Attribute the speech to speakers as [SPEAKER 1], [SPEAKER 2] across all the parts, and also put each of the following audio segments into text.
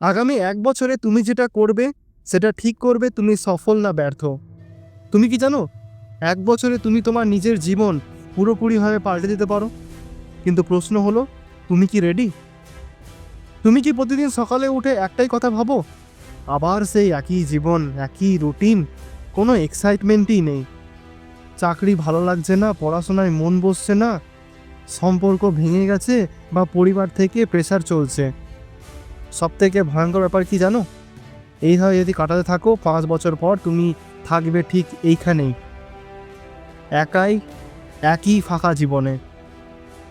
[SPEAKER 1] আগামী ১ বছরে তুমি যেটা করবে সেটা ঠিক করবে তুমি সফল না ব্যর্থ। তুমি কি জানো ১ বছরে তুমি তোমার নিজের জীবন পুরোপুরিভাবে পাল্টে দিতে পারো। কিন্তু প্রশ্ন হলো, তুমি কি রেডি? তুমি কি প্রতিদিন সকালে উঠে একটাই কথা ভাবো, আবার সেই একই জীবন, একই রুটিন, কোনো এক্সাইটমেন্টই নেই? চাকরি ভালো লাগছে না, পড়াশোনায় মন বসছে না, সম্পর্ক ভেঙে গেছে বা পরিবার থেকে প্রেশার চলছে। সবথেকে ভয়ঙ্কর ব্যাপার কি জানো? এইভাবে যদি কাটাতে থাকো ৫ বছর পর তুমি থাকবে ঠিক এইখানেই, একাই, একই ফাঁকা জীবনে।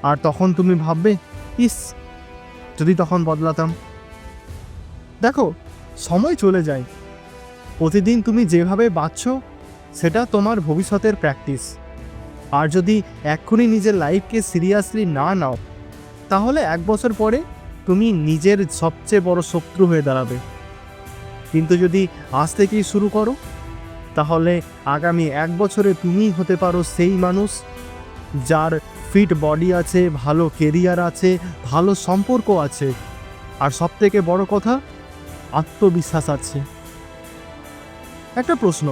[SPEAKER 1] আর তখন তুমি ভাববে, ইস, যদি তখন বদলাতাম। দেখো, সময় চলে যায়। প্রতিদিন তুমি যেভাবে বাঁচছো সেটা তোমার ভবিষ্যতের প্র্যাকটিস। আর যদি এক্ষুনি নিজের লাইফকে সিরিয়াসলি না নাও, তাহলে ১ বছর পরে তুমি নিজের সবচেয়ে বড় শত্রু হয়ে দাঁড়াবে। কিন্তু যদি আজ থেকেই শুরু করো, তাহলে আগামী ১ বছরে তুমিই হতে পারো সেই মানুষ যার ফিট বডি আছে, ভালো কেরিয়ার আছে, ভালো সম্পর্ক আছে, আর সবথেকে বড় কথা, আত্মবিশ্বাস আছে। একটা প্রশ্ন,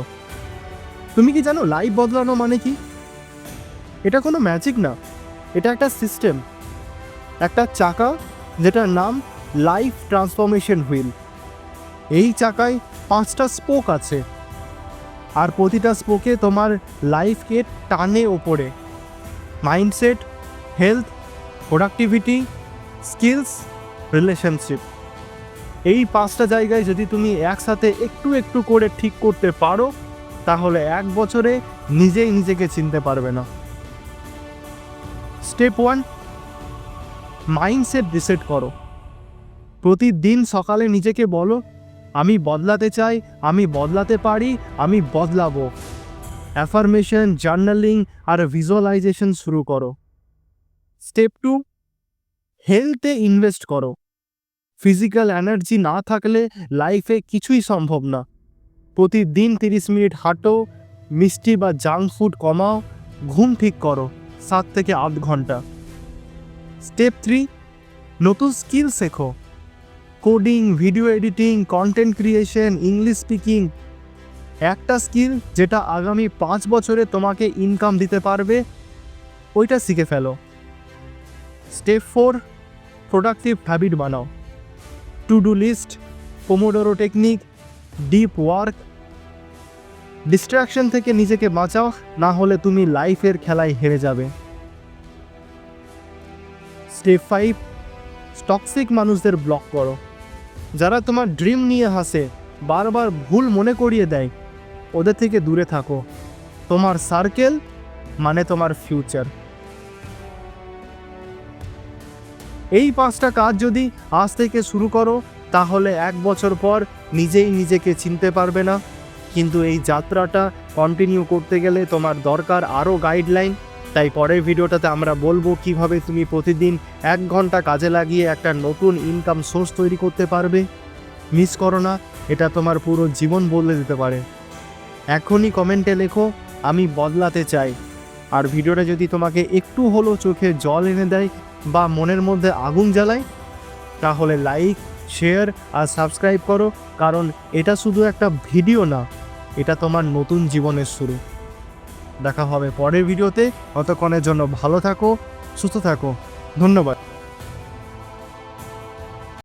[SPEAKER 1] তুমি কি জানো লাইফ বদলানো মানে কি? এটা কোনো ম্যাজিক না, এটা একটা সিস্টেম, একটা চাকা যেটার নাম লাইফ ট্রান্সফরমেশন হুইল। এই চাকায় ৫টা স্পোক আছে, আর প্রতিটা স্পোকে তোমার লাইফকে টানে ওপরে। Mindset, health, productivity, skills, relationship. এই ৫টা জায়গায় যদি তুমি একসাথে একটু একটু করে ঠিক করতে পারো, তাহলে ১ বছরে নিজেই নিজেকে চিনতে পারবে না। স্টেপ 1, মাইন্ডসেট রিসেট করো। প্রতিদিন সকালে নিজেকে বলো, আমি বদলাতে চাই, আমি বদলাতে পারি, আমি বদলাবো। অ্যাফার্মেশন, জার্নালিং আর ভিজুয়ালাইজেশন শুরু করো। স্টেপ 2, হেলথে ইনভেস্ট করো। ফিজিক্যাল এনার্জি না থাকলে লাইফে কিছুই সম্ভব না। প্রতিদিন ৩০ মিনিট হাঁটো, মিষ্টি বা জাঙ্ক ফুড কমাও, ঘুম ঠিক করো ৭ থেকে ৮ ঘন্টা। স্টেপ 3, নতুন স্কিল শেখো। Coding, video editing, content creation, English speaking. একটা স্কিল যেটা আগামী ৫ বছরে তোমাকে ইনকাম দিতে পারবে, ওইটা শিখে ফেলো। স্টেপ 4, প্রোডাক্টিভ হ্যাবিট বানাও। To do list, pomodoro technique, deep work. Distraction থেকে নিজেকে বাঁচাও, না হলে তুমি লাইফের খেলায় হেরে যাবে। স্টেপ 5, টক্সিক মানুষদের ব্লক করো। যারা তোমার ড্রিম নিয়ে হাসে, বারবার ভুল মনে করিয়ে দেয়, ওদের থেকে দূরে থাকো। তোমার সার্কেল মানে তোমার ফিউচার। এই ৫টা কাজ যদি আজ থেকে শুরু করো, তাহলে ১ বছর পর নিজেই নিজেকে চিনতে পারবে না। কিন্তু এই যাত্রাটা কন্টিনিউ করতে গেলে তোমার দরকার আরও গাইডলাইন। তাই পরের ভিডিওটাতে আমরা বলবো কিভাবে তুমি প্রতিদিন ১ ঘন্টা কাজে লাগিয়ে একটা নতুন ইনকাম সোর্স তৈরি করতে পারবে। মিস করো না, এটা তোমার পুরো জীবন বদলে দিতে পারে। এখনই কমেন্টে লেখো, আমি বদলাতে চাই। আর ভিডিওটা যদি তোমাকে একটু হলেও চোখে জল এনে দেয় বা মনের মধ্যে আগুন জ্বালায়, তাহলে লাইক, শেয়ার আর সাবস্ক্রাইব করো, কারণ এটা শুধু একটা ভিডিও না, এটা তোমার নতুন জীবনের শুরু। দেখা হবে পরের ভিডিওতে। ততক্ষণের জন্য ভালো থাকো, সুস্থ থাকো। ধন্যবাদ।